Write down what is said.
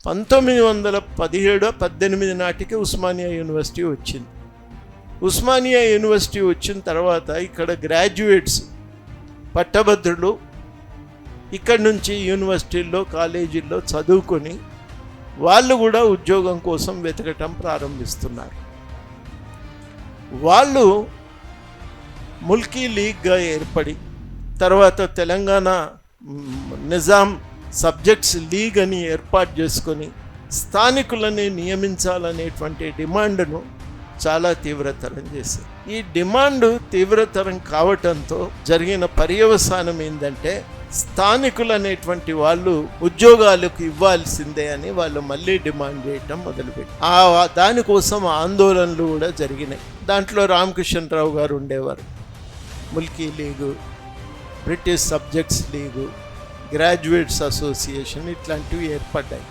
1917-18 నాటికి ఉస్మానియా యూనివర్సిటీ వచ్చింది. ఉస్మానియా యూనివర్సిటీ వచ్చిన తర్వాత ఇక్కడ గ్రాడ్యుయేట్స్ పట్టభద్రులు ఇక్కడి నుంచి యూనివర్సిటీల్లో కాలేజీల్లో చదువుకొని వాళ్ళు కూడా ఉద్యోగం కోసం వెతకటం ప్రారంభిస్తున్నారు. వాళ్ళు ముల్కీ లీగ్గా ఏర్పడి తర్వాత తెలంగాణ నిజాం సబ్జెక్ట్స్ లీగ్ అని ఏర్పాటు చేసుకొని స్థానికులని నియమించాలనేటువంటి డిమాండ్ను చాలా తీవ్రతరం చేశారు. ఈ డిమాండ్ తీవ్రతరం కావటంతో జరిగిన పర్యవసానం ఏంటంటే స్థానికులు అనేటువంటి వాళ్ళు ఉద్యోగాలకు ఇవ్వాల్సిందే అని వాళ్ళు మళ్ళీ డిమాండ్ చేయటం మొదలుపెట్టారు. దానికోసం ఆందోళనలు కూడా జరిగినాయి. దాంట్లో రామకృష్ణరావు గారు ఉండేవారు. Mulki లీగు, British subjects లీగు, graduates association ఇట్లాంటివి ఏర్పడ్డాయి.